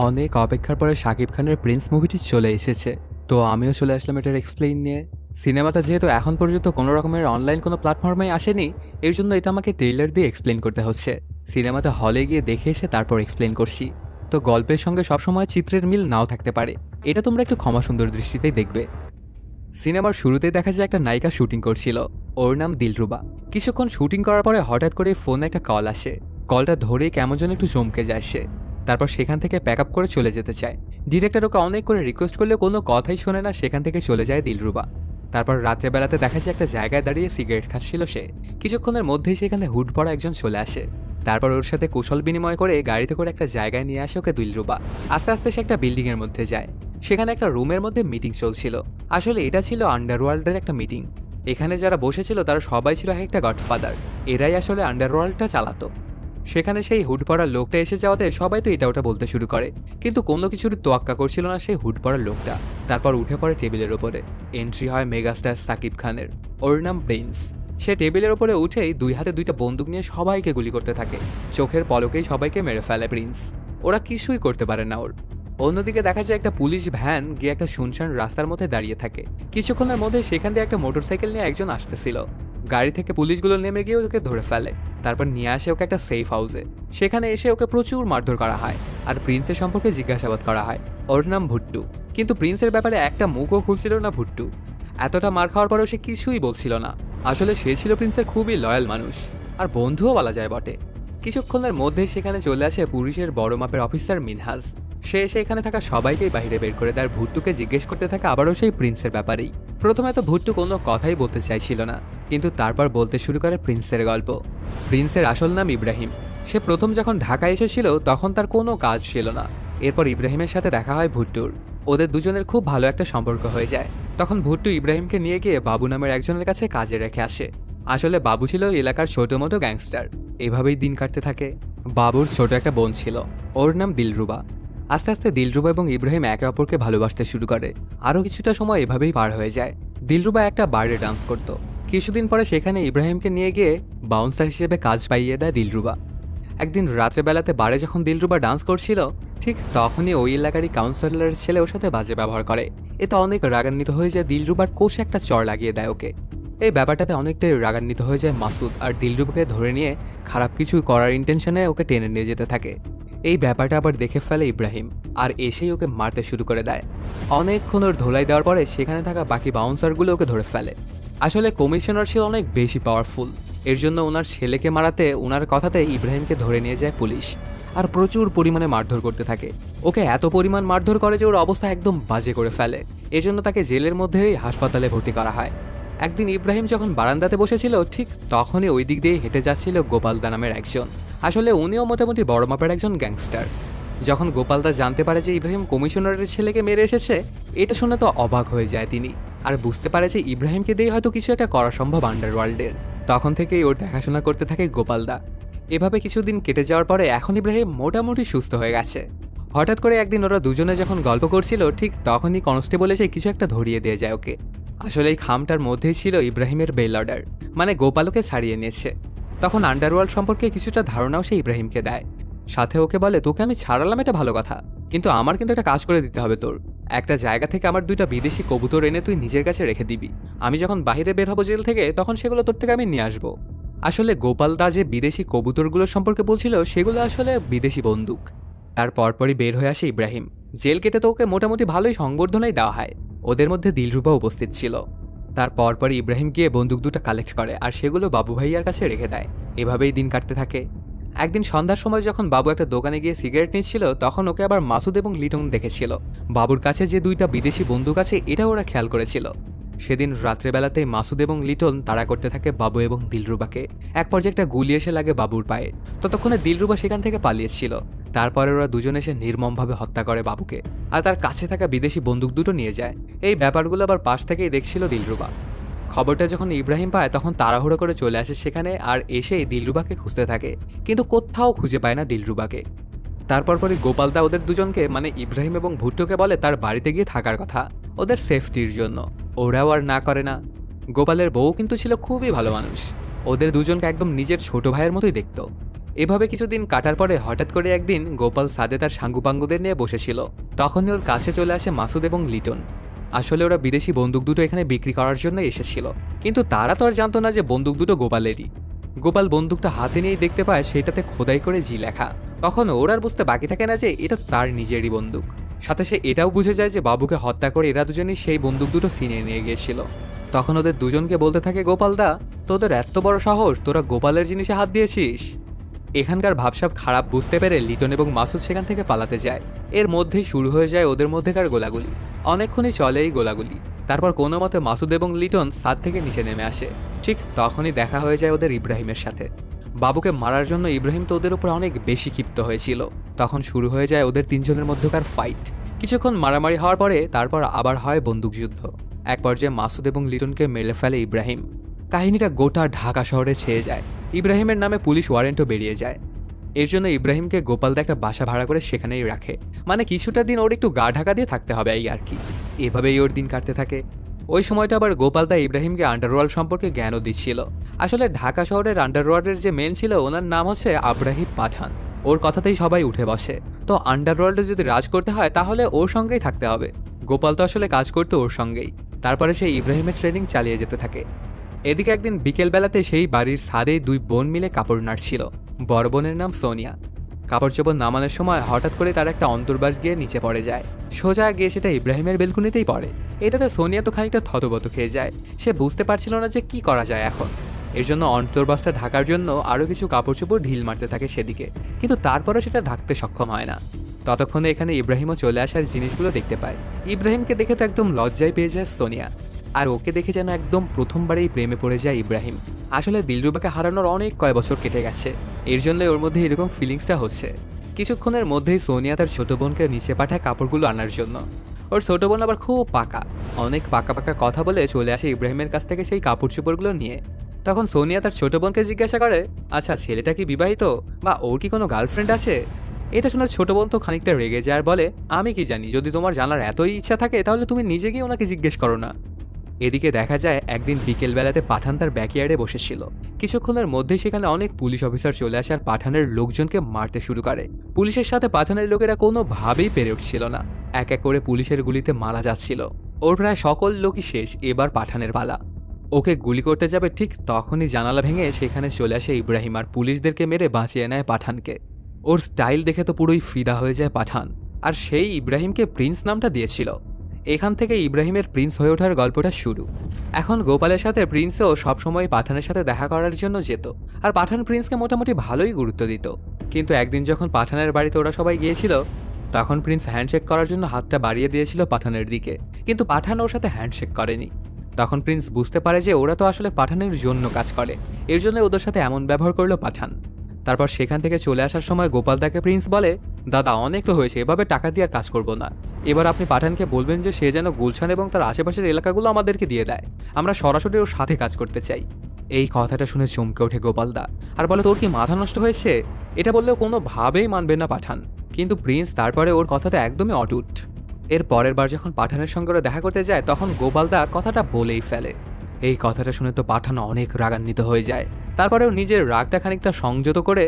অনেক অপেক্ষার পরে শাকিব খানের প্রিন্স মুভিটি চলে এসেছে। তো আমিও চলে আসলাম এটার এক্সপ্লেইন নিয়ে। সিনেমাটা যেহেতু এখন পর্যন্ত কোনো রকমের অনলাইন কোনো প্ল্যাটফর্মেই আসেনি, এর জন্য এটা আমাকে ট্রেইলার দিয়ে এক্সপ্লেন করতে হচ্ছে। সিনেমাটা হলে গিয়ে দেখে এসে তারপর এক্সপ্লেন করছি। তো গল্পের সঙ্গে সবসময় চিত্রের মিল নাও থাকতে পারে, এটা তোমরা একটু ক্ষমা সুন্দর দৃষ্টিতেই দেখবে। সিনেমার শুরুতেই দেখা যায় একটা নায়িকা শুটিং করছিল, ওর নাম দিলরুবা। কিছুক্ষণ শুটিং করার পরে হঠাৎ করে ফোনে একটা কল আসে। কলটা ধরেই কেমন যেন একটু চমকে যায় সে। তারপর সেখান থেকে প্যাক আপ করে চলে যেতে চায়। ডিরেক্টর ওকে অনেক করে রিকোয়েস্ট করলে কোনো কথাই শোনে না, সেখান থেকে চলে যায় দিলরুবা। তারপর রাত্রেবেলাতে দেখা যায় একটা জায়গায় দাঁড়িয়ে সিগারেট খাচ্ছিল সে। কিছুক্ষণের মধ্যেই সেখানে হুড পরা একজন চলে আসে। তারপর ওর সাথে কুশল বিনিময় করে গাড়িতে করে একটা জায়গায় নিয়ে আসে ওকে দিলরুবা। আস্তে আস্তে সে একটা বিল্ডিং এর মধ্যে যায়। সেখানে একটা রুমের মধ্যে মিটিং চলছিল। আসলে এটা ছিল আন্ডারওয়ার্ল্ডের একটা মিটিং। এখানে যারা বসেছিল তারা সবাই ছিল একটা গডফাদার। এরাই আসলে আন্ডারওয়ার্ল্ডটা চালাতো। সেখানে সেই হুড পরা লোকটা এসে যাওয়াতে সবাই তো এটা ওটা বলতে শুরু করে, কিন্তু কোনো কিছুর তোয়াক্কা করছিল না সেই হুড পরা লোকটা। তারপর উঠে পড়ে টেবিলের ওপরে। এন্ট্রি হয় মেগাস্টার সাকিব খানের। ওর নাম প্রিন্স। সে টেবিলের ওপরে উঠেই দুই হাতে দুইটা বন্দুক নিয়ে সবাইকে গুলি করতে থাকে। চোখের পলকেই সবাইকে মেরে ফেলে প্রিন্স। ওরা কিছুই করতে পারে না ওর। অন্যদিকে দেখা যায় একটা পুলিশ ভ্যান গিয়ে একটা শুনশান রাস্তার মধ্যে দাঁড়িয়ে থাকে। কিছুক্ষণের মধ্যে সেখান দিয়ে একটা মোটরসাইকেল নিয়ে একজন আসতেছিল। গাড়ি থেকে পুলিশগুলো নেমে গিয়ে ওকে ধরে ফেলে। তারপর নিয়ে আসে ওকে একটা সেফ হাউসে। সেখানে এসে ওকে প্রচুর মারধর করা হয় আর প্রিন্সের সম্পর্কে জিজ্ঞাসাবাদ করা হয়। ওর নাম ভুট্টু। কিন্তু প্রিন্সের ব্যাপারে একটা মুখও খুলছিল না ভুট্টু। এতটা মার খাওয়ার পরেও সে কিছুই বলছিল না। আসলে সে ছিল প্রিন্সের খুবই লয়াল মানুষ, আর বন্ধুও বলা যায় বটে। কিছুক্ষণের মধ্যেই সেখানে চলে আসে পুলিশের বড় মাপের অফিসার মিনহাজ। সে এসে এখানে থাকা সবাইকেই বাইরে বের করে দেয়। ভুট্টুকে জিজ্ঞেস করতে থাকে আবারও সেই প্রিন্সের ব্যাপারেই। প্রথমে তো ভুট্টু কোনো কথাই বলতে চাইছিল না, কিন্তু তারপর বলতে শুরু করে প্রিন্সের গল্প। প্রিন্সের আসল নাম ইব্রাহিম। সে প্রথম যখন ঢাকা এসেছিল তখন তার কোনো কাজ ছিল না। এরপর ইব্রাহিমের সাথে দেখা হয় ভুট্টুর। ওদের দুজনের খুব ভালো একটা সম্পর্ক হয়ে যায়। তখন ভুট্টু ইব্রাহিমকে নিয়ে গিয়ে বাবু নামের একজনের কাছে কাজে রেখে আসে। আসলে বাবু ছিল এলাকার ছোট মোটো গ্যাংস্টার। এভাবেই দিন কাটতে থাকে। বাবুর ছোট একটা বোন ছিল, ওর নাম দিলরুবা। আস্তে আস্তে দিলরুবা এবং ইব্রাহিম একে অপরকে ভালোবাসতে শুরু করে। আরও কিছুটা সময় এভাবেই পার হয়ে যায়। দিলরুবা একটা বারে ডান্স করত। কিছুদিন পরে সেখানে ইব্রাহিমকে নিয়ে গিয়ে বাউন্সার হিসেবে কাজ পাইয়ে দেয় দিলরুবা। একদিন রাত্রেবেলাতে বারে যখন দিলরুবা ডান্স করছিল, ঠিক তখনই ওই এলাকারই কাউন্সিলরের ছেলে ওর সাথে বাজে ব্যবহার করে। এতে অনেক রাগান্বিত হয়ে যায় দিলরুবার কোষে একটা চড় লাগিয়ে দেয় ওকে। এই ব্যাপারটাতে অনেকটাই রাগান্বিত হয়ে যায় মাসুদ, আর দিলরুবাকে ধরে নিয়ে খারাপ কিছু করার ইন্টেনশনে ওকে টেনে নিয়ে যেতে থাকে। এই ব্যাপারটা আবার দেখে ফেলে ইব্রাহিম, আর এসেই ওকে মারতে শুরু করে দেয়। অনেকক্ষণ ওর ধোলাই দেওয়ার পরে সেখানে থাকা বাকি বাউন্সারগুলো ওকে ধরে ফেলে। আসলে কমিশনার ছিল অনেক বেশি পাওয়ারফুল। এর জন্য ওনার ছেলেকে মারাতে ওনার কথাতে ইব্রাহিমকে ধরে নিয়ে যায় পুলিশ, আর প্রচুর পরিমাণে মারধর করতে থাকে। ওকে এত পরিমাণ মারধর করে যে ওর অবস্থা একদম বাজে করে ফেলে। এজন্য তাকে জেলের মধ্যেই হাসপাতালে ভর্তি করা হয়। একদিন ইব্রাহিম যখন বারান্দাতে বসেছিল, ঠিক তখনই ওই দিক দিয়ে হেঁটে যাচ্ছিল গোপালদা নামের একজন। আসলে উনিও মোটামুটি বড় মাপের একজন গ্যাংস্টার। যখন গোপালদা জানতে পারে যে ইব্রাহিম কমিশনারের ছেলেকে মেরে এসেছে, এটা শুনে তো অবাক হয়ে যায় তিনি, আর বুঝতে পারে যে ইব্রাহিমকে দিয়ে হয়তো কিছু একটা করা সম্ভব আন্ডারওয়ার্ল্ডের। তখন থেকেই ওর দেখাশোনা করতে থাকে গোপালদা। এভাবে কিছুদিন কেটে যাওয়ার পরে এখন ইব্রাহিম মোটামুটি সুস্থ হয়ে গেছে। হঠাৎ করে একদিন ওরা দুজনে যখন গল্প করছিল, ঠিক তখনই কনস্টেবল এসে কিছু একটা ধরিয়ে দিয়ে যায় ওকে। আসলে এই খামটার মধ্যেই ছিল ইব্রাহিমের বেল অর্ডার, মানে গোপালকে ছাড়িয়ে নিয়েছে। তখন আন্ডারওয়ার্ল্ড সম্পর্কে কিছুটা ধারণাও সে ইব্রাহিমকে দেয়। সাথে ওকে বলে, তোকে আমি ছাড়ালাম এটা ভালো কথা, কিন্তু আমার কিন্তু একটা কাজ করে দিতে হবে তোর। একটা জায়গা থেকে আমার 2টা বিদেশি কবুতর এনে তুই নিজের কাছে রেখে দিবি। আমি যখন বাইরে বের হবো জেল থেকে, তখন সেগুলো তোর থেকে আমি নিয়ে আসবো। আসলে গোপালদা যে বিদেশি কবুতরগুলোর সম্পর্কে বলছিল, সেগুলো আসলে বিদেশি বন্দুক। তার পরপরই বের হয়ে আসে ইব্রাহিম। জেল কেটে তো ওকে মোটামুটি ভালোই সংবর্ধনাই দেওয়া হয়। ওদের মধ্যে দিলরুবা উপস্থিত ছিল। তার পরপরই ইব্রাহিম গিয়ে বন্দুক 2টা কালেক্ট করে আর সেগুলো বাবু ভাইয়ার কাছে রেখে দেয়। এভাবেই দিন কাটতে থাকে। একদিন সন্ধ্যার সময় যখন বাবু একটা দোকানে গিয়ে সিগারেট নিচ্ছিল, তখন ওকে আবার মাসুদ এবং লিটন দেখেছিল। বাবুর কাছে যে 2টা বিদেশি বন্দুক আছে, এটা ওরা খেয়াল করেছিল। সেদিন রাত্রেবেলাতে মাসুদ এবং লিটন তাড়া করতে থাকে বাবু এবং দিলরুবাকে। এক পর্যায়ে একটা গুলি এসে লাগে বাবুর পায়ে। ততক্ষণে দিলরুবা সেখান থেকে পালিয়েছিল। তারপরে ওরা দুজনে এসে নির্মমভাবে হত্যা করে বাবুকে, আর তার কাছে থাকা বিদেশি বন্দুক 2টো নিয়ে যায়। এই ব্যাপারগুলো আবার পাশ থেকেই দেখছিল দিলরুবা। খবরটা যখন ইব্রাহিম পায়, তখন তাড়াহুড়ো করে চলে আসে সেখানে, আর এসে দিলরুবাকে খুঁজতে থাকে, কিন্তু কোথাও খুঁজে পায় না দিলরুবাকে। তারপর পরে গোপালদা ওদের দুজনকে, মানে ইব্রাহিম এবং ভুট্টোকে বলে তার বাড়িতে গিয়ে থাকার কথা, ওদের সেফটির জন্য। ওরাও আর না করে না। গোপালের বউ কিন্তু ছিল খুবই ভালো মানুষ। ওদের দুজনকে একদম নিজের ছোট ভাইয়ের মতোই দেখত। এভাবে কিছুদিন কাটার পরে হঠাৎ করে একদিন গোপাল সাদে তার সাঙ্গুপাঙ্গুদের নিয়ে বসেছিল। তখনই ওর কাছে চলে আসে মাসুদ এবং লিটন। আসলে ওরা বিদেশি বন্দুক দুটো এখানে বিক্রি করার জন্য এসেছিল, কিন্তু তারা তো আর জানতো না যে বন্দুক দুটো গোপালেরই। গোপাল বন্দুকটা হাতে নিয়েই দেখতে পায় সেটাতে খোদাই করে জি লেখা। তখন ওর আর বুঝতে বাকি থাকে না যে এটা তার নিজেরই বন্দুক। সাথে সে এটাও বুঝে যায় যে বাবুকে হত্যা করে এরা দুজনই সেই বন্দুক দুটো ছিনিয়ে নিয়ে গিয়েছিল। তখন ওদের দুজনকে বলতে থাকে গোপালদা, তোদের এত বড় সাহস, তোরা গোপালের জিনিসে হাত দিয়েছিস। এখানকার ভাবসাব খারাপ বুঝতে পেরে লিটন এবং মাসুদ সেখান থেকে পালাতে যায়। এর মধ্যেই শুরু হয়ে যায় ওদের মধ্যেকার গোলাগুলি। অনেকক্ষণই চলে এই গোলাগুলি। তারপর কোনো মতে মাসুদ এবং লিটন ছাদ থেকে নিচে নেমে আসে। ঠিক তখনই দেখা হয়ে যায় ওদের ইব্রাহিমের সাথে। বাবুকে মারার জন্য ইব্রাহিম তো ওদের উপর অনেক বেশি ক্ষিপ্ত হয়েছিল। তখন শুরু হয়ে যায় ওদের তিনজনের মধ্যকার ফাইট। কিছুক্ষণ মারামারি হওয়ার পরে তারপর আবার হয় বন্দুকযুদ্ধ। এক পর্যায়ে মাসুদ এবং লিটনকে মেরে ফেলে ইব্রাহিম। কাহিনীটা গোটা ঢাকা শহরে ছেয়ে যায়। ইব্রাহিমের নামে পুলিশ ওয়ারেন্টও বেরিয়ে যায়। এর জন্য ইব্রাহিমকে গোপালদা একটা বাসা ভাড়া করে সেখানেই রাখে। মানে কিছুটা দিন ওর একটু গা ঢাকা দিয়ে থাকতে হবে এই আর কি। এভাবেই ওর দিন কাটতে থাকে। ওই সময়টা আবার গোপালদা ইব্রাহিমকে আন্ডারওয়ার্ল্ড সম্পর্কে জ্ঞানও দিচ্ছিল। আসলে ঢাকা শহরের আন্ডারওয়ার্ল্ডের যে মেন ছিল ওনার নাম হচ্ছে আব্রাহিম পাঠান। ওর কথাতেই সবাই উঠে বসে। তো আন্ডারওয়ার্ল্ডে যদি রাজ করতে হয় তাহলে ওর সঙ্গেই থাকতে হবে। গোপাল তো আসলে কাজ করতো ওর সঙ্গেই। তারপরে সে ইব্রাহিমের ট্রেনিং চালিয়ে যেতে থাকে। এদিকে একদিন বিকেলবেলাতে সেই বাড়ির ছাদেই দুই বোন মিলে কাপড় নাড়ছিল। বড় বোনের নাম সোনিয়া। কাপড় চোপড় নামানোর সময় হঠাৎ করে তার একটা অন্তর্বাস গিয়ে নিচে পড়ে যায়। সোজা গিয়ে সেটা ইব্রাহিমের বেলকুনিতেই পড়ে। এটাতে সোনিয়া তো খানিকটা থতবত খেয়ে যায়। সে বুঝতে পারছিল না যে কি করা যায় এখন। এর জন্য অন্তর্বাসটা ঢাকার জন্য আরও কিছু কাপড় চোপড় ঢিল মারতে থাকে সেদিকে, কিন্তু তারপরেও সেটা ঢাকতে সক্ষম হয় না। ততক্ষণে এখানে ইব্রাহিমও চলে আসার জিনিসগুলো দেখতে পায়। ইব্রাহিমকে দেখে তো একদম লজ্জায় পেয়ে যায় সোনিয়া। আর ওকে দেখে যেন একদম প্রথমবারেই প্রেমে পড়ে যায় ইব্রাহিম। আসলে দিলরুবাকে হারানোর অনেক কয় বছর কেটে গেছে, এর জন্য ওর মধ্যে এরকম ফিলিংসটা হচ্ছে। কিছুক্ষণের মধ্যেই সোনিয়া তার ছোট বোনকে নিচে পাঠায় কাপড়গুলো আনার জন্য। ওর ছোট বোন আবার খুব পাকা, অনেক পাকা পাকা কথা বলে চলে আসে ইব্রাহিমের কাছ থেকে সেই কাপড় চোপড়গুলো নিয়ে। তখন সোনিয়া তার ছোট বোনকে জিজ্ঞাসা করে, আচ্ছা ছেলেটা কি বিবাহিত বা ওর কি কোনো গার্লফ্রেন্ড আছে? এটা শুনে ছোট বোন তো খানিকটা রেগে যায় আর বলে, আমি কি জানি, যদি তোমার জানার এতই ইচ্ছা থাকে তাহলে তুমি নিজে গিয়ে ওনাকে জিজ্ঞেস করো না। এদিকে দেখা যায় একদিন বিকেলবেলাতে পাঠান তার ব্যাকইয়ার্ডে বসেছিল। কিছুক্ষণের মধ্যেই সেখানে অনেক পুলিশ অফিসার চলে আসে আর পাঠানের লোকজনকে মারতে শুরু করে। পুলিশের সাথে পাঠানের লোকেরা কোনোভাবেই পেরে উঠছিল না। এক এক করে পুলিশের গুলিতে মারা যাচ্ছিল। ওর প্রায় সকল লোকই শেষ, এবার পাঠানের পালা। ওকে গুলি করতে যাবে ঠিক তখনই জানালা ভেঙে সেখানে চলে আসে ইব্রাহিম আর পুলিশদেরকে মেরে বাঁচিয়ে নেয় পাঠানকে। ওর স্টাইল দেখে তো পুরোই ফিদা হয়ে যায় পাঠান, আর সেই ইব্রাহিমকে প্রিন্স নামটা দিয়েছিল। এখান থেকে ইব্রাহিমের প্রিন্স হয়ে ওঠার গল্পটা শুরু। এখন গোপালের সাথে প্রিন্সও সবসময় পাঠানের সাথে দেখা করার জন্য যেত, আর পাঠান প্রিন্সকে মোটামুটি ভালোই গুরুত্ব দিত। কিন্তু একদিন যখন পাঠানের বাড়িতে ওরা সবাই গিয়েছিল তখন প্রিন্স হ্যান্ডশেক করার জন্য হাতটা বাড়িয়ে দিয়েছিল পাঠানের দিকে, কিন্তু পাঠান ওর সাথে হ্যান্ডশেক করেনি। তখন প্রিন্স বুঝতে পারে যে ওরা তো আসলে পাঠানের জন্য কাজ করে, এর জন্য ওদের সাথে এমন ব্যবহার করলো পাঠান। তারপর সেখান থেকে চলে আসার সময় গোপাল তাকে প্রিন্স বলে, দাদা অনেক তো হয়েছে, এভাবে টাকা দিয়ে আর কাজ করবো না। এবার আপনি পাঠানকে বলবেন যে সে যেন গুলশান এবং তার আশেপাশের এলাকাগুলো আমাদেরকে দিয়ে দেয়, আমরা সরাসরি ওর সাথে কাজ করতে চাই। এই কথাটা শুনে চমকে ওঠে গোপালদা আর বলে, তোর কি মাথা নষ্ট হয়েছে? এটা বললেও কোনোভাবেই মানবে না পাঠান। কিন্তু প্রিন্স তারপরে ওর কথাটা একদমই অটুট। এর পরের বার যখন পাঠানের সঙ্গে ওরা দেখা করতে যায় তখন গোপালদা কথাটা বলেই ফেলে। এই কথাটা শুনে তো পাঠান অনেক রাগান্বিত হয়ে যায়। তারপরেও নিজের রাগটা খানিকটা সংযত করে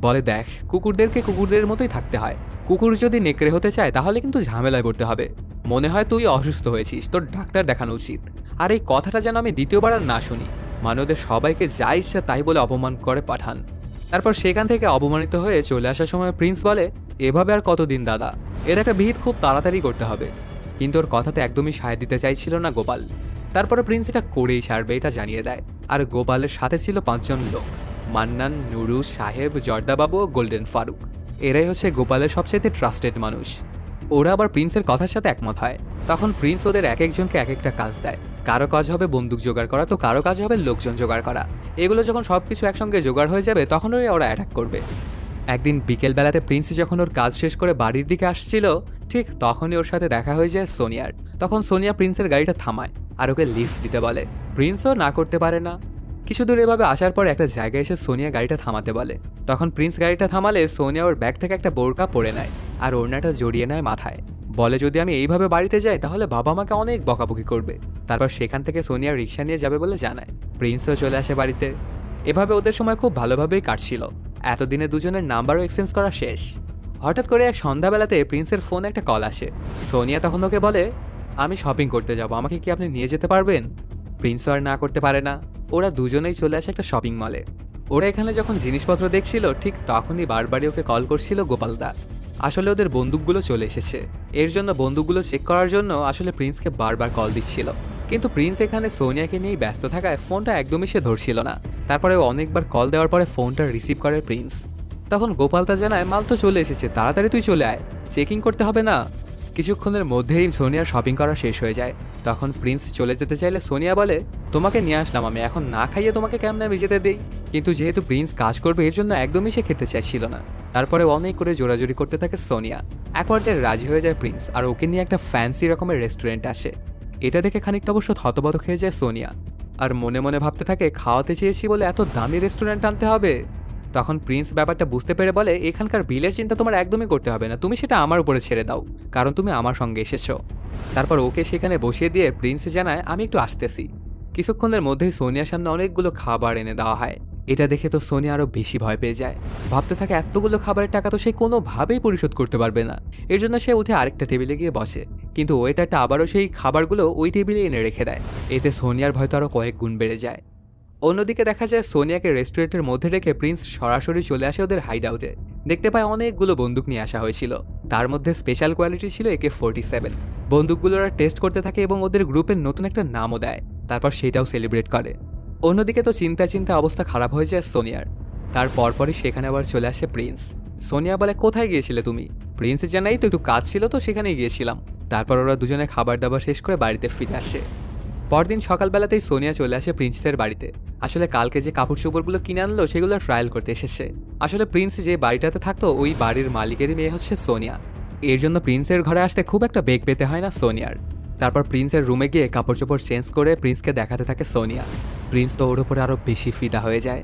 বলে, দেখ কুকুরদেরকে কুকুরদের মতোই থাকতে হয়, কুকুর যদি নেকড়ে হতে চায় তাহলে কিন্তু ঝামেলায় পড়তে হবে। মনে হয় তুই অসুস্থ হয়েছিস, তোর ডাক্তার দেখানো উচিত। আর এই কথাটা যেন আমি দ্বিতীয়বার আর না শুনি। মানে ওদের সবাইকে যা ইচ্ছা তাই বলে অপমান করে পাঠান। তারপর সেখান থেকে অপমানিত হয়ে চলে আসার সময় প্রিন্স বলে, এভাবে আর কতদিন দাদা, এর একটা বিহিত খুব তাড়াতাড়ি করতে হবে। কিন্তু ওর কথাতে একদমই সায় দিতে চাইছিল না গোপাল। তারপরে প্রিন্স এটা করেই ছাড়বে এটা জানিয়ে দেয়। আর গোপালের সাথে ছিল 5 জন লোক, মান্নান, নুরু, সাহেব, জর্দাবাবু ও গোল্ডেন ফারুক। এরাই হচ্ছে গোপালের সবচেয়ে ট্রাস্টেড মানুষ। ওরা আবার প্রিন্সের কথার সাথে একমত হয়। তখন প্রিন্স ওদের এক একজনকে এক একটা কাজ দেয়। কারো কাজ হবে বন্দুক জোগাড় করা, তো কারো কাজ হবে লোকজন জোগাড় করা। এগুলো যখন সবকিছু একসঙ্গে জোগাড় হয়ে যাবে তখন ওরা অ্যাটাক করবে। একদিন বিকেলবেলাতে প্রিন্স যখন ওর কাজ শেষ করে বাড়ির দিকে আসছিল ঠিক তখনই ওর সাথে দেখা হয়ে যায় সোনিয়ার। তখন সোনিয়া প্রিন্সের গাড়িটা থামায় আর ওকে লিফট দিতে বলে। প্রিন্সও না করতে পারে না। কিছু দূর এভাবে আসার পর একটা জায়গায় এসে সোনিয়া গাড়িটা থামাতে বলে। তখন প্রিন্স গাড়িটা থামালে সোনিয়া ওর ব্যাগ থেকে একটা বোরকা পরে নেয় আর ওড়নাটা জড়িয়ে নেয় মাথায়। বলে, যদি আমি এইভাবে বাড়িতে যাই তাহলে বাবা মাকে অনেক বকাবকি করবে। তারপর সেখান থেকে সোনিয়া রিক্সা নিয়ে যাবে বলে জানায়। প্রিন্সও চলে আসে বাড়িতে। এভাবে ওদের সময় খুব ভালোভাবেই কাটছিল। এতদিনে দুজনের নাম্বারও এক্সচেঞ্জ করা শেষ। হঠাৎ করে এক সন্ধ্যাবেলাতে প্রিন্সের ফোনে একটা কল আসে। সোনিয়া তখন ওকে বলে, আমি শপিং করতে যাব, আমাকে কি আপনি নিয়ে যেতে পারবেন? প্রিন্সও আর না করতে পারে না। ওরা দুজনেই চলে আসে একটা শপিং মলে। ওরা এখানে যখন জিনিসপত্র দেখছিল ঠিক তখনই বারবারই ওকে কল করছিল গোপালদা। আসলে ওদের বন্দুকগুলো চলে এসেছে, এর জন্য বন্দুকগুলো চেক করার জন্য আসলে প্রিন্সকে বারবার কল দিচ্ছিল। কিন্তু প্রিন্স এখানে সোনিয়াকে নিয়েই ব্যস্ত থাকায় ফোনটা একদমই সে ধরছিল না। তারপরে অনেকবার কল দেওয়ার পরে ফোনটা রিসিভ করে প্রিন্স। তখন গোপালদা জানায়, মাল তো চলে এসেছে, তাড়াতাড়ি তুই চলে আয়, চেকিং করতে হবে না। কিছুক্ষণের মধ্যেই সোনিয়ার শপিং করা শেষ হয়ে যায়। তখন প্রিন্স চলে যেতে চাইলে সোনিয়া বলে, তোমাকে নিয়ে আসলাম আমি, এখন না খাইয়ে তোমাকে কেমনে আমি যেতে দেই? কিন্তু যেহেতু প্রিন্স কাজ করবে এর জন্য একদমই সে খেতে চাইছিল না। তারপরে অনেক করে জোরাজোরি করতে থাকে সোনিয়া। এক পর্যায়ে রাজি হয়ে যায় প্রিন্স আর ওকে নিয়ে একটা ফ্যান্সি রকমের রেস্টুরেন্ট আসে। এটা দেখে খানিকটা অবশ্য থতবত খেয়ে যায় সোনিয়া, আর মনে মনে ভাবতে থাকে খাওয়াতে চেয়েছি বলে এত দামি রেস্টুরেন্ট আনতে হবে। তখন প্রিন্স ব্যাপারটা বুঝতে পেরে বলে, এখানকার বিলের চিন্তা তোমার একদমই করতে হবে না, তুমি সেটা আমার উপরে ছেড়ে দাও, কারণ তুমি আমার সঙ্গে এসেছো। তারপর ওকে সেখানে বসিয়ে দিয়ে প্রিন্স জানায়, আমি একটু আসতেছি। কিছুক্ষণের মধ্যেই সোনিয়ার সামনে অনেকগুলো খাবার এনে দেওয়া হয়। এটা দেখে তো সোনিয়া আরও বেশি ভয় পেয়ে যায়। ভাবতে থাকে এতগুলো খাবারের টাকা তো সে কোনোভাবেই পরিশোধ করতে পারবে না। এর জন্য সে উঠে আরেকটা টেবিলে গিয়ে বসে, কিন্তু ওয়েটারটা আবারও সেই খাবারগুলো ওই টেবিলে এনে রেখে দেয়। এতে সোনিয়ার ভয় তো আরও কয়েক গুণ বেড়ে যায়। অন্যদিকে দেখা যায় সোনিয়াকে রেস্টুরেন্টের মধ্যে রেখে প্রিন্স সরাসরি চলে আসে ওদের হাইড আউটে। দেখতে পায় অনেকগুলো বন্দুক নিয়ে আসা হয়েছিল, তার মধ্যে স্পেশাল কোয়ালিটি ছিল AK-47। বন্দুকগুলো ওরা টেস্ট করতে থাকে এবং ওদের গ্রুপের নতুন একটা নামও দেয়, তারপর সেটাও সেলিব্রেট করে। অন্যদিকে তো চিন্তা অবস্থা খারাপ হয়ে যায় সোনিয়ার। তার পরপরই সেখানে আবার চলে আসে প্রিন্স। সোনিয়া বলে, কোথায় গিয়েছিলে তুমি? প্রিন্স জানাই, তো একটু কাজ ছিল তো সেখানেই গিয়েছিলাম। তারপর ওরা দুজনে খাবার দাবার শেষ করে বাড়িতে ফিরে আসে। পরদিন সকালবেলাতেই সোনিয়া চলে আসে প্রিন্সের বাড়িতে। আসলে কালকে যে কাপড় চোপড়গুলো কিনে আনলো সেগুলো ট্রায়াল করতে এসেছে। আসলে প্রিন্স যে বাড়িটাতে থাকতো ওই বাড়ির মালিকেরই মেয়ে হচ্ছে সোনিয়া। এর জন্য প্রিন্সের ঘরে আসতে খুব একটা বেগ পেতে হয় না সোনিয়ার। তারপর প্রিন্সের রুমে গিয়ে কাপড় চোপড় চেঞ্জ করে প্রিন্সকে দেখাতে থাকে সোনিয়া। প্রিন্স তো ওর উপরে আরও বেশি ফিদা হয়ে যায়।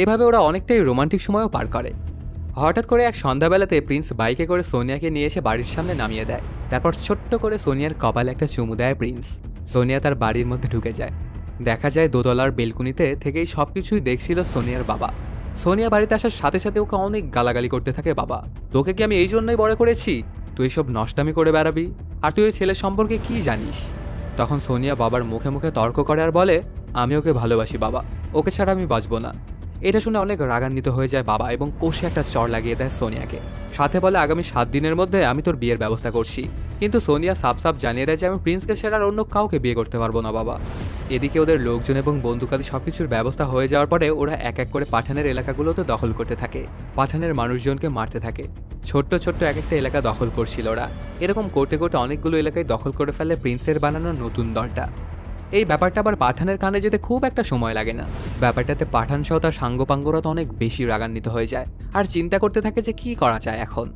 এভাবে ওরা অনেকটাই রোমান্টিক সময়ও পার করে। হঠাৎ করে এক সন্ধ্যাবেলাতে প্রিন্স বাইকে করে সোনিয়াকে নিয়ে এসে বাড়ির সামনে নামিয়ে দেয়। তারপর ছোট্ট করে সোনিয়ার কপালে একটা চুমু দেয় প্রিন্স। সোনিয়া তার বাড়ির মধ্যে ঢুকে যায়। দেখা যায় দোতলার বেলকুনিতে থেকেই সবকিছুই দেখছিল সোনিয়ার বাবা। সোনিয়া বাড়িতে আসার সাথে সাথে ওকে অনেক গালাগালি করতে থাকে, বাবা তোকে কি আমি এই জন্যই বড় করেছি? তুই সব নষ্টামি করে বেড়াবি, আর তুই ওই ছেলের সম্পর্কে কি জানিস? তখন সোনিয়া বাবার মুখে মুখে তর্ক করে আর বলে, আমি ওকে ভালোবাসি বাবা, ওকে ছাড়া আমি বাঁচবো না। এটা শুনে অনেক রাগান্বিত হয়ে যায় বাবা এবং কষে একটা চড় লাগিয়ে দেয় সোনিয়াকে। সাথে বলে, আগামী 7 দিনের মধ্যে আমি তোর বিয়ের ব্যবস্থা করছি। কিন্তু সোনিয়া সাফ সাফ জানিয়ে দেয় যে আমি প্রিন্সকে ছাড়া আর অন্য কাউকে বিয়ে করতে পারবো না বাবা। এদিকে ওদের লোকজন এবং বন্দুকাদি সবকিছুর ব্যবস্থা হয়ে যাওয়ার পরে ওরা এক এক করে পাঠানের এলাকাগুলোতে দখল করতে থাকে। পাঠানের মানুষজনকে মারতে থাকে। ছোট্ট ছোট্ট এক একটা এলাকা দখল করছিল ওরা। এরকম করতে করতে অনেকগুলো এলাকায় দখল করে ফেলে প্রিন্সের বানানো নতুন দলটা। এই ব্যাপারটা আবার পাঠানের কানে যেতে খুব একটা সময় লাগে না। ব্যাপারটাতে পাঠান সহ তার সাঙ্গপাঙ্গরা তো অনেক বেশি রাগান্বিত হয়ে যায় আর চিন্তা করতে থাকে যে কি করা যায় এখন।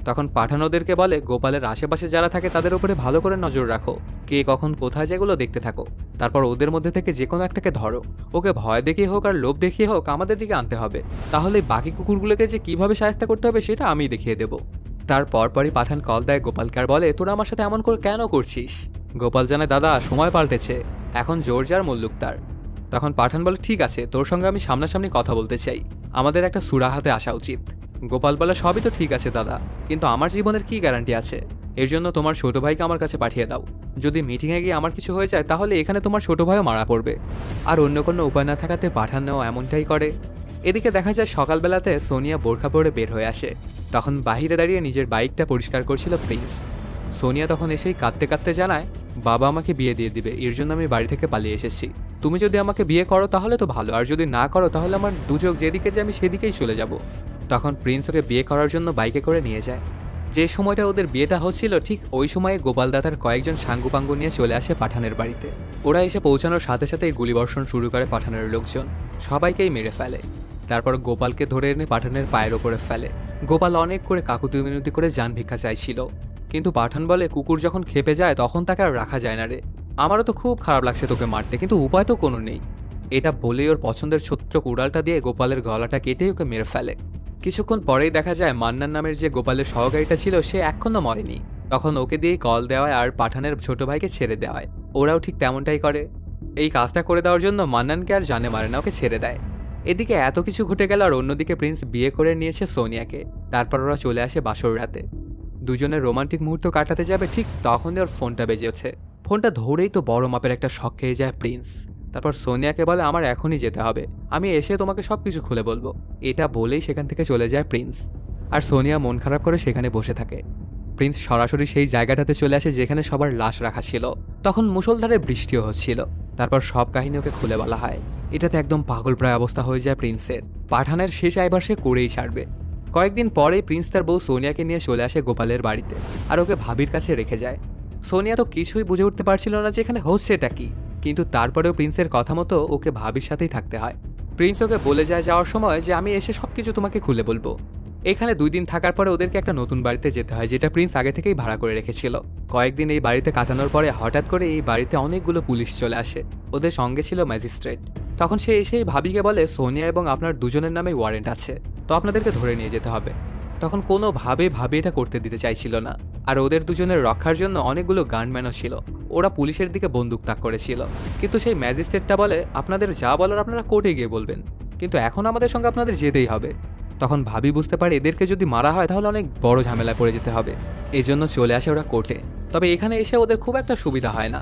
তখন পাঠান ওদেরকে বলে, গোপালের আশেপাশে যারা থাকে তাদের উপরে ভালো করে নজর রাখো, কে কখন কোথায় যেগুলো দেখতে থাকো। তারপর ওদের মধ্যে থেকে যে কোনো একটাকে ধরো, ওকে ভয় দেখিয়ে হোক আর লোভ দেখিয়ে হোক আমাদের দিকে আনতে হবে। তাহলে বাকি কুকুরগুলোকে যে কিভাবে সাহায্য করতে হবে সেটা আমি দেখিয়ে দেবো। তার পরপরই পাঠান কল দেয় গোপালকে আর বলে, তোরা আমার সাথে এমন করে কেন করছিস? গোপাল জানায়, দাদা সময় পাল্টেছে, এখন জোর যার মুল্লুক তার। তখন পাঠান বলে, ঠিক আছে, তোর সঙ্গে আমি সামনাসামনি কথা বলতে চাই, আমাদের একটা সুরাহাতে আসা উচিত। গোপাল বলে, সবই তো ঠিক আছে দাদা, কিন্তু আমার জীবনের কি গ্যারান্টি আছে? এর জন্য তোমার ছোট ভাইকে আমার কাছে পাঠিয়ে দাও। যদি মিটিংয়ে গিয়ে আমার কিছু হয়ে যায় তাহলে এখানে তোমার ছোট ভাইও মারা পড়বে। আর অন্য কোনো উপায় না থাকাতে পাঠান নেওয়া এমনটাই করে। এদিকে দেখা যায় সকালবেলাতে সোনিয়া বোরখা পরে বের হয়ে আসে। তখন বাহিরে দাঁড়িয়ে নিজের বাইকটা পরিষ্কার করছিল প্রিন্স। সোনিয়া তখন এসেই কাঁদতে কাঁদতে জানায়, বাবা আমাকে বিয়ে দিয়ে দিবে, এর জন্য আমি বাড়ি থেকে পালিয়ে এসেছি। তুমি যদি আমাকে বিয়ে করো তাহলে তো ভালো, আর যদি না করো তাহলে আমার দুচোখ যেদিকে যায় আমি সেদিকেই চলে যাব। তখন প্রিন্স ওকে বিয়ে করার জন্য বাইকে করে নিয়ে যায়। যে সময়টা ওদের বিয়েটা হচ্ছিল ঠিক ওই সময়ে গোপালদাতার কয়েকজন সাঙ্গুপাঙ্গু নিয়ে চলে আসে পাঠানের বাড়িতে। ওরা এসে পৌঁছানোর সাথে সাথেই গুলিবর্ষণ শুরু করে পাঠানের লোকজন, সবাইকেই মেরে ফেলে। তারপর গোপালকে ধরে এনে পাঠানের পায়ের ওপরে ফেলে। গোপাল অনেক করে কাকুতি মিনতি করে যান ভিক্ষা চাইছিল, কিন্তু পাঠান বলে, কুকুর যখন খেপে যায় তখন তাকে আর রাখা যায় না রে। আমারও তো খুব খারাপ লাগছে তোকে মারতে, কিন্তু উপায় তো কোনো নেই। এটা বলেই ওর পছন্দের ছোট্ট কুড়ালটা দিয়ে গোপালের গলাটা কেটে ওকে মেরে ফেলে। কিছুক্ষণ পরেই দেখা যায় মান্নান নামের যে গোপালের সহকারীটা ছিল সে এখনো মরেনি। তখন ওকে দিয়েই কল দেওয়ায় আর পাঠানের ছোট ভাইকে ছেড়ে দেওয়ায়। ওরাও ঠিক তেমনটাই করে। এই কাজটা করে দেওয়ার জন্য মান্নানকে আর জানে মারে না, ওকে ছেড়ে দেয়। এদিকে এত কিছু ঘটে গেল আর অন্যদিকে প্রিন্স বিয়ে করে নিয়েছে সোনিয়াকে। তারপর ওরা চলে আসে বাসর রাতে। দুজনের রোমান্টিক মুহূর্ত কাটাতে যাবে, ঠিক তখনই ওর ফোনটা বেজেছে। ফোনটা ধরেই তো বড় মাপের একটা শক খেয়ে যায় প্রিন্স। তারপর সোনিয়াকে বলে, আমার এখনই যেতে হবে, আমি এসে তোমাকে সবকিছু খুলে বলবো। এটা বলেই সেখান থেকে চলে যায় প্রিন্স। আর সোনিয়া মন খারাপ করে সেখানে বসে থাকে। প্রিন্স সরাসরি সেই জায়গাটাতে চলে আসে যেখানে সবার লাশ রাখা ছিল। তখন মুষলধারে বৃষ্টিও হচ্ছিল। তারপর সব কাহিনী ওকে খুলে বলা হয়। এটাতে একদম পাগল প্রায় অবস্থা হয়ে যায় প্রিন্সের। পাঠানের শেষ আইবার সে করেই ছাড়বে। কয়েকদিন পরেই প্রিন্স তার বউ সোনিয়াকে নিয়ে চলে আসে গোপালের বাড়িতে, আর ওকে ভাবির কাছে রেখে যায়। সোনিয়া তো কিছুই বুঝে উঠতে পারছিল না যে এখানে হচ্ছেটা কি, কিন্তু তারপরেও প্রিন্সের কথা মতো ওকে ভাবির সাথেই থাকতে হয়। প্রিন্স ওকে বলে যায় যাওয়ার সময় যে আমি এসে সবকিছু তোমাকে খুলে বলবো। এখানে 2 দিন থাকার পরে ওদেরকে একটা নতুন বাড়িতে যেতে হয়, যেটা প্রিন্স আগে থেকেই ভাড়া করে রেখেছিল। কয়েকদিন এই বাড়িতে কাটানোর পরে হঠাৎ করে এই বাড়িতে অনেকগুলো পুলিশ চলে আসে। ওদের সঙ্গে ছিল ম্যাজিস্ট্রেট। তখন সে এসেই ভাবিকে বলে, সোনিয়া এবং আপনার দুজনের নামে ওয়ারেন্ট আছে, তো আপনাদেরকে ধরে নিয়ে যেতে হবে। তখন কোনোভাবে ভাবি এটা করতে দিতে চাইছিল না। আর ওদের দুজনের রক্ষার জন্য অনেকগুলো গানম্যানও ছিল। ওরা পুলিশের দিকে বন্দুক তাক করেছিল। কিন্তু সেই ম্যাজিস্ট্রেটটা বলে, আপনাদের যা বলার আপনারা কোর্টে গিয়ে বলবেন, কিন্তু এখন আমাদের সঙ্গে আপনাদের যেতেই হবে। তখন ভাবি বুঝতে পারে এদেরকে যদি মারা হয় তাহলে অনেক বড় ঝামেলায় পড়ে যেতে হবে। এই জন্য চলে আসে ওরা কোর্টে। তবে এখানে এসে ওদের খুব একটা সুবিধা হয় না।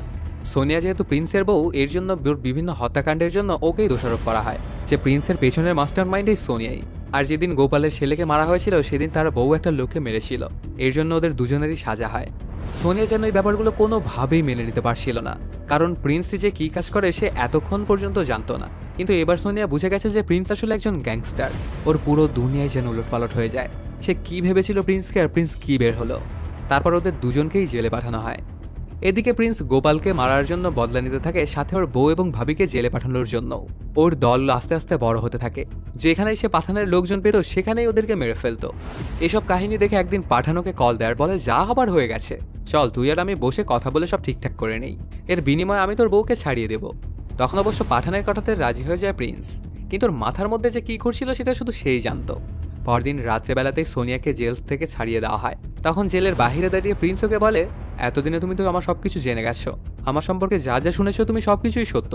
সোনিয়া যেহেতু প্রিন্সের বউ, এর জন্য বিভিন্ন হত্যাকাণ্ডের জন্য ওকেই দোষারোপ করা হয় যে প্রিন্সের পেছনের মাস্টার মাইন্ড এই সোনিয়াই। আর যেদিন গোপালের ছেলেকে মারা হয়েছিল সেদিন তার বউ একটা লোককে মেরেছিল। এর জন্য ওদের দুজনেরই সাজা হয়। সোনিয়া যেন এই ব্যাপারগুলো কোনোভাবেই মেনে নিতে পারছিল না, কারণ প্রিন্স যে কী কাজ করে সে এতক্ষণ পর্যন্ত জানতো না। কিন্তু এবার সোনিয়া বুঝে গেছে যে প্রিন্স আসলে একজন গ্যাংস্টার। ওর পুরো দুনিয়ায় যেন উলটপালট হয়ে যায়। সে কি ভেবেছিল প্রিন্সকে, আর প্রিন্স কি বের হলো। তারপর ওদের দুজনকেই জেলে পাঠানো হয়। এদিকে প্রিন্স গোপালকে মারার জন্য বদলা নিতে থাকে, সাথে ওর বউ এবং ভাবিকে জেলে পাঠানোর জন্য। ওর দল আস্তে আস্তে বড় হতে থাকে। যেখানেই সে পাঠানের লোকজন পেত সেখানেই ওদেরকে মেরে ফেলতো। এসব কাহিনী দেখে একদিন পাঠানোকে কল দেয়, বলে যা হবার হয়ে গেছে, চল তুই আর আমি বসে কথা বলে সব ঠিকঠাক করে নেই। এর বিনিময়ে আমি তোর বউকে ছাড়িয়ে দেব। তখন অবশ্য পাঠানের কথাতে রাজি হয়ে যায় প্রিন্স, কিন্তু ওর মাথার মধ্যে যে কি ঘুরছিল সেটা শুধু সেই জানতো। পরদিন রাত্রেবেলাতেই সোনিয়াকে জেল থেকে ছাড়িয়ে দেওয়া হয়। তখন জেলের বাহিরে দাঁড়িয়ে প্রিন্স ওকে বলে, এতদিনে তুমি তো আমার সবকিছু জেনে গেছো। আমার সম্পর্কে যা যা শুনেছো তুমি সবকিছুই সত্য।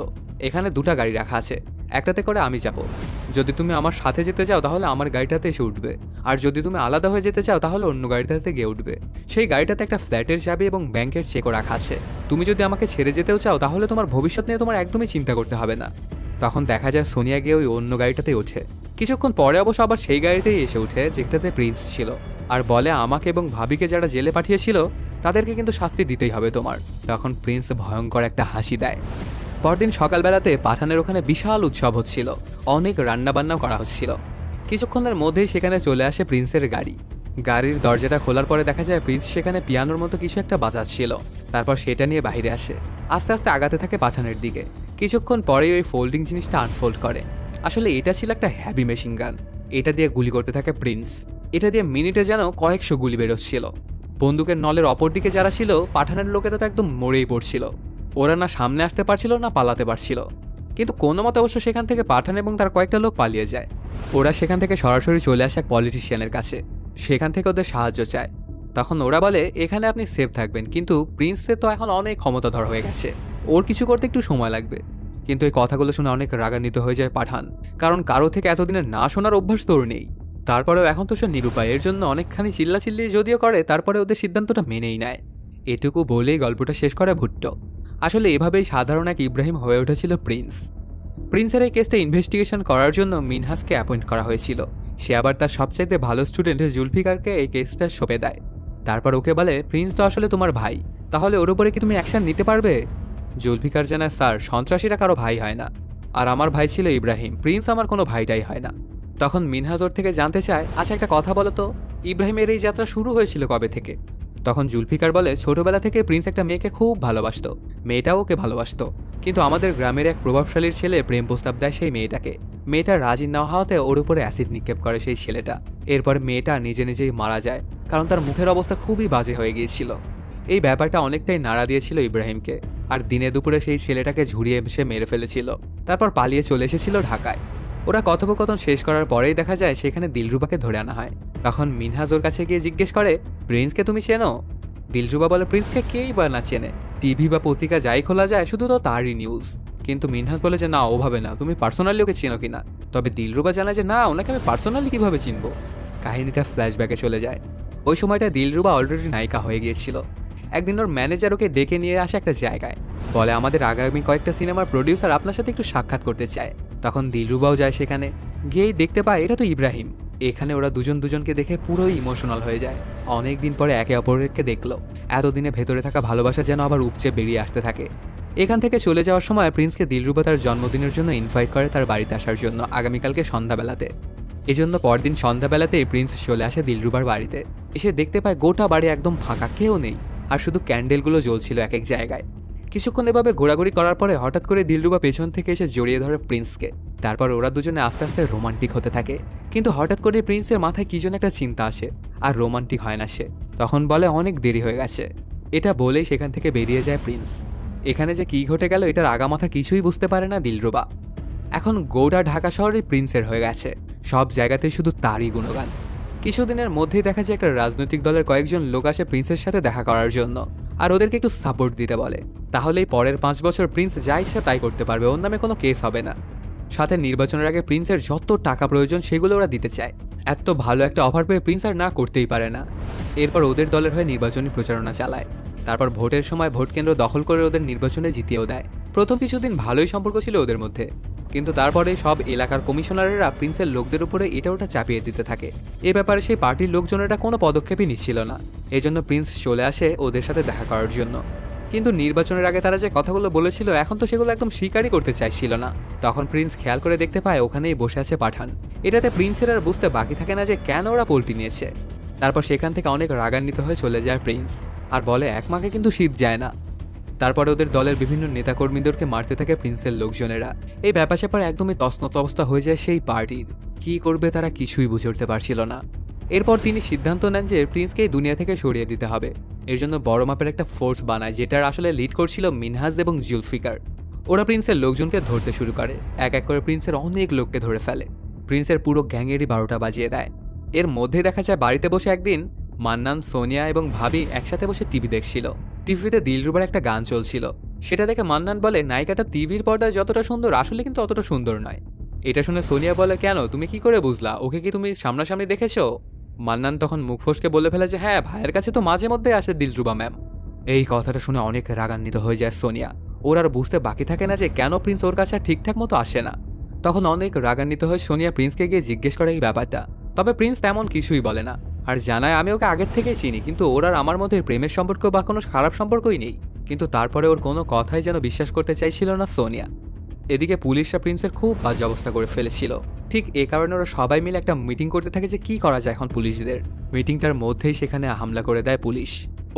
এখানে 2টা গাড়ি রাখা আছে, একটাতে করে আমি যাব। যদি তুমি আমার সাথে যেতে চাও তাহলে আমার গাড়িটাতে এসে উঠবে, আর যদি তুমি আলাদা হয়ে যেতে চাও তাহলে অন্য গাড়িটাতে গিয়ে উঠবে। সেই গাড়িটাতে একটা ফ্ল্যাটের চাবি এবং ব্যাংকের চেকও রাখা আছে। তুমি যদি আমাকে ছেড়ে যেতেও চাও তাহলে তোমার ভবিষ্যৎ নিয়ে তোমার একদমই চিন্তা করতে হবে না। তখন দেখা যায় সোনিয়া গিয়ে ওই অন্য গাড়িটাতেই ওঠে। কিছুক্ষণ পরে অবশ্য আবার সেই গাড়িতেই এসে উঠে যেটাতে প্রিন্স ছিল, আর বলে আমাকে এবং ভাবিকে যারা জেলে পাঠিয়েছিল তাদেরকে কিন্তু শাস্তি দিতেই হবে তোমার। তখন প্রিন্স ভয়ঙ্কর একটা হাসি দেয়। পরদিন সকালবেলাতে পাঠানের ওখানে বিশাল উৎসব হচ্ছিল, অনেক রান্নাবান্নাও করা হচ্ছিল। কিছুক্ষণের মধ্যেই সেখানে চলে আসে প্রিন্সের গাড়ি। গাড়ির দরজাটা খোলার পরে দেখা যায় প্রিন্স সেখানে পিয়ানোর মতো কিছু একটা বাজাচ্ছিল। তারপর সেটা নিয়ে বাইরে আসে, আস্তে আস্তে আগাতে থাকে পাঠানের দিকে। কিছুক্ষণ পরেই ওই ফোল্ডিং জিনিসটা আনফোল্ড করে। আসলে এটা ছিল একটা হ্যাভি মেশিন গান। এটা দিয়ে গুলি করতে থাকে প্রিন্স। এটা দিয়ে মিনিটে যেন কয়েকশো গুলি বেরোচ্ছিল। বন্দুকের নলের অপর দিকে যারা ছিল পাঠানের লোকেরা তো একদম মরেই পড়ছিল। ওরা না সামনে আসতে পারছিল না পালাতে পারছিল। কিন্তু কোনো মতে অবশ্য সেখান থেকে পাঠান এবং তার কয়েকটা লোক পালিয়ে যায়। ওরা সেখান থেকে সরাসরি চলে আসে এক পলিটিশিয়ানের কাছে, সেখান থেকে ওদের সাহায্য চায়। তখন ওরা বলে এখানে আপনি সেফ থাকবেন, কিন্তু প্রিন্সের তো এখন অনেক ক্ষমতাধর হয়ে গেছে, ওর কিছু করতে একটু সময় লাগবে। কিন্তু এই কথাগুলো শুনে অনেক রাগান্বিত হয়ে যায় পাঠান, কারণ কারো থেকে এতদিনের না শোনার অভ্যাস তোর নেই। তারপরেও এখন তো সে নিরুপায়, এর জন্য অনেকখানি চিল্লাচিল্লি যদিও করে, তারপরে ওদের সিদ্ধান্তটা মেনেই নেয়। এটুকু বলেই গল্পটা শেষ করে ভুট্টো। আসলে এভাবেই সাধারণ এক ইব্রাহিম হয়ে উঠেছিল প্রিন্স। প্রিন্সের এই কেসটা ইনভেস্টিগেশন করার জন্য মিনহাসকে অ্যাপয়েন্ট করা হয়েছিল। সে আবার তার সবচাইতে ভালো স্টুডেন্ট জুলফিকারকে এই কেসটা সঁপে দেয়। তারপর ওকে বলে, প্রিন্স তো আসলে তোমার ভাই, তাহলে ওর উপরে কি তুমি অ্যাকশন নিতে পারবে? জুলফিকার জানায়, স্যার সন্ত্রাসীরা কারো ভাই হয় না, আর আমার ভাই ছিল ইব্রাহিম, প্রিন্স আমার কোনো ভাইটাই হয় না। তখন মিনহাজ ওর থেকে জানতে চায়, আচ্ছা একটা কথা বলো তো, ইব্রাহিমের এই যাত্রা শুরু হয়েছিল কবে থেকে? তখন জুলফিকার বলে, ছোটবেলা থেকে প্রিন্স একটা মেয়েকে খুব ভালোবাসত, মেয়েটাও ওকে ভালোবাসত। কিন্তু আমাদের গ্রামের এক প্রভাবশালীর ছেলে প্রেম প্রস্তাব দেয় সেই মেয়েটাকে। মেয়েটা রাজি না হওয়াতে ওর উপরে অ্যাসিড নিক্ষেপ করে সেই ছেলেটা। এরপর মেয়েটা নিজে নিজেই মারা যায়, কারণ তার মুখের অবস্থা খুবই বাজে হয়ে গিয়েছিল। এই ব্যাপারটা অনেকটাই নাড়া দিয়েছিল ইব্রাহিমকে, আর দিনে দুপুরে সেই ছেলেটাকে ঝুড়িয়ে সে মেরে ফেলেছিল। তারপর পালিয়ে চলে এসেছিল ঢাকায়। ওরা কথোপকথন শেষ করার পরেই দেখা যায় সেখানে দিলরুবাকে ধরে আনা হয়। তখন মিনহাজ ওর কাছে গিয়ে জিজ্ঞেস করে, প্রিন্সকে তুমি চেনো? দিলরুবা বলে, প্রিন্সকে কেই বা না চেনে, টিভি বা পত্রিকা যাই খোলা যায় শুধু তো তারই নিউজ, কিন্তু মিনহাজ বলে যে না, ওভাবে না, তুমি পার্সোনালি ওকে চিনো কিনা। তবে দিলরুবা জানায় যে না, ওনাকে আমি পার্সোনালি কিভাবে চিনবো। কাহিনীটা ফ্ল্যাশব্যাকে চলে যায়। ওই সময়টা দিলরুবা অলরেডি নায়িকা হয়ে গিয়েছিল। একদিন ওর ম্যানেজার ওকে ডেকে নিয়ে আসে একটা জায়গায়, বলে আমাদের আগামী কয়েকটা সিনেমার প্রডিউসার আপনার সাথে একটু সাক্ষাৎ করতে চায়। তখন দিলরুবাও যায় সেখানে। গিয়েই দেখতে পায় এটা তো ইব্রাহিম। এখানে ওরা দুজনকে দেখে পুরোই ইমোশনাল হয়ে যায়। অনেক দিন পরে একে অপরকে দেখলো। এতদিনে ভেতরে থাকা ভালোবাসা যেন আবার উপচে বেরিয়ে আসতে থাকে। এখান থেকে চলে যাওয়ার সময় প্রিন্সকে দিলরুবা তার জন্মদিনের জন্য ইনভাইট করে তার বাড়িতে আসার জন্য আগামীকালকে সন্ধ্যাবেলাতে। এজন্য পরদিন সন্ধ্যাবেলাতেই প্রিন্স চলে আসে দিলরুবার বাড়িতে। এসে দেখতে পায় গোটা বাড়ি একদম ফাঁকা, কেউ নেই। আর শুধু ক্যান্ডেলগুলো জ্বলছিল এক এক জায়গায়। কিছুক্ষণ এভাবে ঘোরাঘুরি করার পরে হঠাৎ করে দিলরুবা পেছন থেকে এসে জড়িয়ে ধরে প্রিন্সকে। তারপর ওরা দুজনে আস্তে আস্তে রোমান্টিক হতে থাকে। কিন্তু হঠাৎ করে প্রিন্সের মাথায় কি যেন একটা চিন্তা আসে, আর রোমান্টিক হয় না সে। তখন বলে অনেক দেরি হয়ে গেছে। এটা বলেই সেখান থেকে বেরিয়ে যায় প্রিন্স। এখানে যে কি ঘটে গেল এটার আগামাথা কিছুই বুঝতে পারে না দিলরুবা। এখন গোটা ঢাকা শহরে প্রিন্সের হয়ে গেছে। সব জায়গাতেই শুধু তারই গুণগান। কিছুদিনের মধ্যেই দেখা যায় একটা রাজনৈতিক দলের কয়েকজন লোক আসে প্রিন্সের সাথে দেখা করার জন্য, আর ওদেরকে একটু সাপোর্ট দিতে বলে। তাহলেই পরের 5 বছর প্রিন্স যা ইচ্ছা তাই করতে পারবে, ওর নামে কোনো কেস হবে না। সাথে নির্বাচনের আগে প্রিন্সের যত টাকা প্রয়োজন সেগুলো ওরা দিতে চায়। এত ভালো একটা অফার পেয়ে প্রিন্স আর না করতেই পারে না। এরপর ওদের দলের হয়ে নির্বাচনী প্রচারণা চালায়। তারপর ভোটের সময় ভোট কেন্দ্র দখল করে ওদের নির্বাচনে জিতিয়েও দেয়। প্রথম কিছুদিন ভালোই সম্পর্ক ছিল ওদের মধ্যে, কিন্তু তারপরে সব এলাকার কমিশনারেরা প্রিন্সের লোকদের উপরে এটা ওটা চাপিয়ে দিতে থাকে। এ ব্যাপারে সেই পার্টির লোকজনেরা কোনো পদক্ষেপই নিচ্ছিল না। এজন্য প্রিন্স চলে আসে ওদের সাথে দেখা করার জন্য। কিন্তু নির্বাচনের আগে তারা যে কথাগুলো বলেছিল এখন তো সেগুলো একদম স্বীকারই করতে চাইছিল না। তখন প্রিন্স খেয়াল করে দেখতে পায় ওখানেই বসে আছে পাঠান। এটাতে প্রিন্সের আর বুঝতে বাকি থাকে না যে কেন ওরা পল্টি নিয়েছে। তারপর সেখান থেকে অনেক রাগান্বিত হয়ে চলে যায় প্রিন্স, আর বলে এক মাকে কিন্তু শীত যায় না। তারপরে ওদের দলের বিভিন্ন নেতাকর্মীদেরকে মারতে থাকে প্রিন্সের লোকজনেরা। এই ব্যাপার স্যাপার একদমই তছনছ অবস্থা হয়ে যায় সেই পার্টির। কি করবে তারা কিছুই বুঝে উঠতে পারছিল না। এরপর তিনি সিদ্ধান্ত নেন যে প্রিন্সকে এই দুনিয়া থেকে সরিয়ে দিতে হবে। এর জন্য বড় মাপের একটা ফোর্স বানায়, যেটার আসলে লিড করছিল মিনহাজ এবং জুলফিকার। ওরা প্রিন্সের লোকজনকে ধরতে শুরু করে, এক এক করে প্রিন্সের অনেক লোককে ধরে ফেলে। প্রিন্সের পুরো গ্যাংয়েরই 12টা বাজিয়ে দেয়। এর মধ্যে দেখা যায় বাড়িতে বসে একদিন মান্নান, সোনিয়া এবং ভাবি একসাথে বসে টিভি দেখছিল। টিভিতে দিলরুবার একটা গান চলছিল। সেটা দেখে মান্নান বলে নায়িকাটা টিভির পর্দায় যতটা সুন্দর আসলে কিন্তু অতটা সুন্দর নয়। এটা শুনে সোনিয়া বলে কেন, তুমি কি করে বুঝলা, ওকে কি তুমি সামনাসামনি দেখেছো? মান্নান তখন মুখ ফসকে বলে ফেলে যে হ্যাঁ, ভাইয়ের কাছে তো মাঝে মধ্যে আসে দিলরুবা ম্যাম। এই কথাটা শুনে অনেক রাগান্বিত হয়ে যায় সোনিয়া। ওর আর বুঝতে বাকি থাকে না যে কেন প্রিন্স ওর কাছে ঠিকঠাক মতো আসে না। তখন অনেক রাগান্বিত হয়ে সোনিয়া প্রিন্সকে গিয়ে জিজ্ঞেস করে এই ব্যাপারটা। তবে প্রিন্স তেমন কিছুই বলে না, আর জানায় আমি ওকে আগের থেকেই চিনি, কিন্তু ওর আর আমার মধ্যে প্রেমের সম্পর্ক বা কোনো খারাপ সম্পর্কই নেই। কিন্তু তারপরে ওর কোনো কথাই যেন বিশ্বাস করতে চাইছিল না সোনিয়া। এদিকে পুলিশরা প্রিন্সের খুব বাজে অবস্থা করে ফেলেছিল। ঠিক এ কারণে ওরা সবাই মিলে একটা মিটিং করতে থাকে যে কি করা যায় এখন পুলিশদের। মিটিংটার মধ্যেই সেখানে হামলা করে দেয় পুলিশ।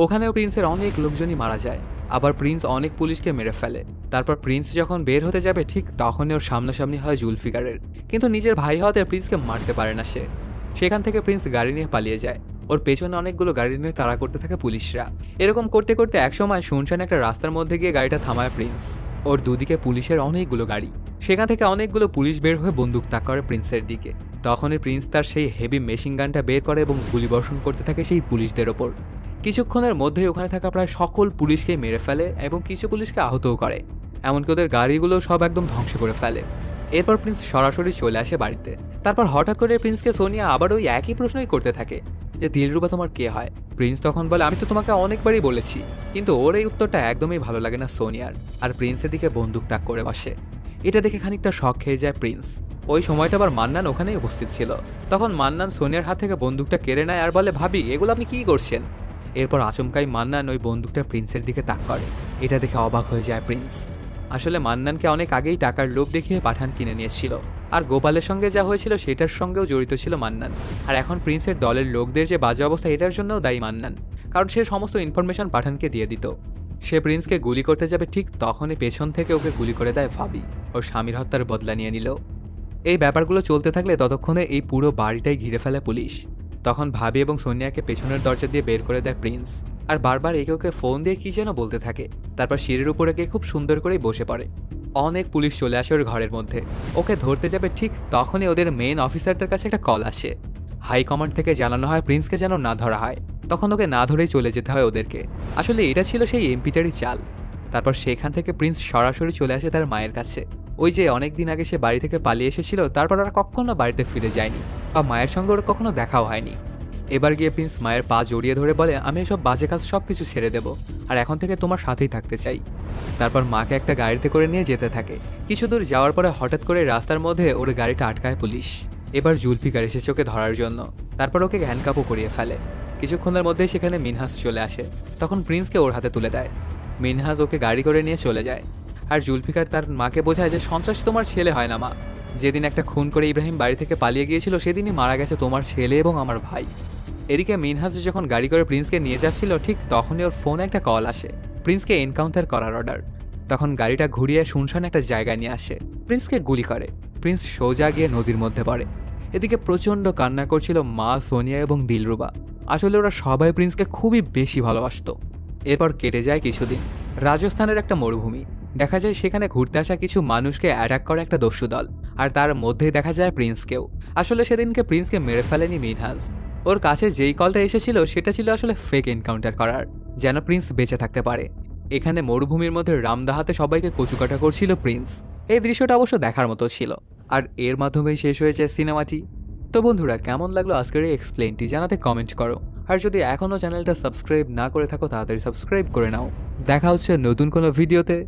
ওখানেও প্রিন্সের অনেক লোকজনই মারা যায়। আবার প্রিন্স অনেক পুলিশকে মেরে ফেলে। তারপর প্রিন্স যখন বের হতে যাবে ঠিক তখনই ওর সামনাসামনি হয় জুলফিকারের। কিন্তু নিজের ভাই হওয়াতে প্রিন্সকে মারতে পারে না সে। সেখান থেকে প্রিন্স গাড়ি নিয়ে পালিয়ে যায়। ওর পেছনে অনেকগুলো গাড়ি নিয়ে তাড়া করতে থাকে পুলিশরা। এরকম করতে করতে একসময় শুনশান একটা রাস্তার মধ্যে গিয়ে গাড়িটা থামায় প্রিন্স। ওর দুদিকে পুলিশের অনেকগুলো গাড়ি। সেখান থেকে অনেকগুলো পুলিশ বের হয়ে বন্দুক তাক করে প্রিন্সের দিকে। তখনই প্রিন্স তার সেই হেভি মেশিন গানটা বের করে এবং গুলিবর্ষণ করতে থাকে সেই পুলিশদের ওপর। কিছুক্ষণের মধ্যেই ওখানে থাকা প্রায় সকল পুলিশকে মেরে ফেলে এবং কিছু পুলিশকে আহতও করে। এমনকি ওদের গাড়িগুলো সব একদম ধ্বংস করে ফেলে। এরপর প্রিন্স সরাসরি চলে আসে বাড়িতে। তারপর হঠাৎ করে প্রিন্সকে সোনিয়া আবার ওই একই প্রশ্নই করতে থাকে যে দিলরুবা তোমার কে হয়? প্রিন্স তখন বলে আমি তো তোমাকে অনেকবারই বলেছি। কিন্তু ওর এই উত্তরটা একদমই ভালো লাগে না সোনিয়ার, আর প্রিন্সের দিকে বন্দুক তাক করে বসে। এটা দেখে খানিকটা শক খেয়ে যায় প্রিন্স। ওই সময়টা আবার মান্নান ওখানেই উপস্থিত ছিল। তখন মান্নান সোনিয়ার হাত থেকে বন্দুকটা কেড়ে নেয় আর বলে ভাবি এগুলো আপনি কি করছেন? এরপর আচমকাই মান্নান ওই বন্দুকটা প্রিন্সের দিকে তাক করে। এটা দেখে অবাক হয়ে যায় প্রিন্স। আসলে মান্নানকে অনেক আগেই টাকার লোভ দেখিয়ে পাঠান কিনে নিয়েছিল, আর গোপালের সঙ্গে যা হয়েছিল সেটার সঙ্গেও জড়িত ছিল মান্নান। আর এখন প্রিন্সের দলের লোকদের যে বাজে অবস্থা এটার জন্যও দায়ী মান্নান, কারণ সে সমস্ত ইনফরমেশন পাঠানকে দিয়ে দিত। সে প্রিন্সকে গুলি করতে যাবে ঠিক তখনই পেছন থেকে ওকে গুলি করে দেয় ভাবি। ওর স্বামীর হত্যার বদলা নিয়ে নিল। এই ব্যাপারগুলো চলতে থাকলে ততক্ষণে এই পুরো বাড়িটাই ঘিরে ফেলে পুলিশ। তখন ভাবি এবং সোনিয়াকে পেছনের দরজা দিয়ে বের করে দেয় প্রিন্স, আর বারবার একে ওকে ফোন দিয়ে কি যেন বলতে থাকে। তারপর সিঁড়ির উপরে গিয়ে খুব সুন্দর করেই বসে পড়ে। অনেক পুলিশ চলে আসে ওর ঘরের মধ্যে। ওকে ধরতে যাবে ঠিক তখনই ওদের মেইন অফিসারটার কাছে একটা কল আসে। হাই কমান্ড থেকে জানানো হয় প্রিন্সকে যেন না ধরা হয়। তখন ওকে না ধরেই চলে যেতে হয় ওদেরকে। আসলে এটা ছিল সেই এমপিটারই চাল। তারপর সেখান থেকে প্রিন্স সরাসরি চলে আসে তার মায়ের কাছে। ওই যে অনেক দিন আগে সে বাড়ি থেকে পালিয়ে এসেছিল, তারপর আর কখনো বাড়িতে ফিরে যায়নি বা মায়ের সঙ্গে ওর কখনো দেখাও হয়নি। এবার গিয়ে প্রিন্স মায়ের পা জড়িয়ে ধরে বলে, আমি এসব বাজে কাজ সব কিছু ছেড়ে দেব, আর এখন থেকে তোমার সাথেই থাকতে চাই। তারপর মাকে একটা গাড়িতে করে নিয়ে যেতে থাকে। কিছু দূর যাওয়ার পরে হঠাৎ করে রাস্তার মধ্যে ওর গাড়িটা আটকায় পুলিশ। এবার জুলফিকার এসেছে ওকে ধরার জন্য। তারপর ওকে হ্যান্ডকাপও করিয়ে ফেলে। কিছুক্ষণের মধ্যেই সেখানে মিনহাস চলে আসে। তখন প্রিন্সকে ওর হাতে তুলে দেয়। মিনহাস ওকে গাড়ি করে নিয়ে চলে যায়। আর জুলফিকার তার মাকে বোঝায় যে সন্ত্রাসী তোমার ছেলে হয় না মা। যেদিন একটা খুন করে ইব্রাহিম বাড়ি থেকে পালিয়ে গিয়েছিল, সেদিনই মারা গেছে তোমার ছেলে এবং আমার ভাই। এদিকে মিনহাস যখন গাড়ি করে প্রিন্সকে নিয়ে যাচ্ছিল, ঠিক তখনই ওর ফোনে একটা কল আসে, প্রিন্সকে এনকাউন্টার করার অর্ডার। তখন গাড়িটা ঘুরিয়ে শুনশান একটা জায়গায় নিয়ে আসে। প্রিন্সকে গুলি করে। প্রিন্স সোজা গিয়ে নদীর মধ্যে পড়ে। এদিকে প্রচণ্ড কান্না করছিল মা, সোনিয়া এবং দিলরুবা। আসলে ওরা সবাই প্রিন্সকে খুবই বেশি ভালোবাসতো। এরপর কেটে যায় কিছুদিন। রাজস্থানের একটা মরুভূমি। দেখা যায় সেখানে ঘুরতে আসা কিছু মানুষকে অ্যাটাক করে একটা দস্যু দল, আর তার মধ্যেই দেখা যায় প্রিন্সকেও। আসলে সেদিনকে প্রিন্সকে মেরে ফেলেনি মিনহাজ। ওর কাছে যেই কলটা এসেছিল সেটা ছিল আসলে ফেক এনকাউন্টার করার, যেন প্রিন্স বেঁচে থাকতে পারে। এখানে মরুভূমির মধ্যে রামদাহাতে সবাইকে কচুকাটা করছিল প্রিন্স। এই দৃশ্যটা অবশ্য দেখার মতো ছিল। আর এর মাধ্যমেই শেষ হয়েছে সিনেমাটি। তো বন্ধুরা, কেমন লাগলো আজকের এই এক্সপ্লেনটি জানাতে কমেন্ট করো। আর যদি এখনও চ্যানেলটা সাবস্ক্রাইব না করে থাকো, তাড়াতাড়ি সাবস্ক্রাইব করে নাও। দেখা হচ্ছে নতুন কোনো ভিডিওতে।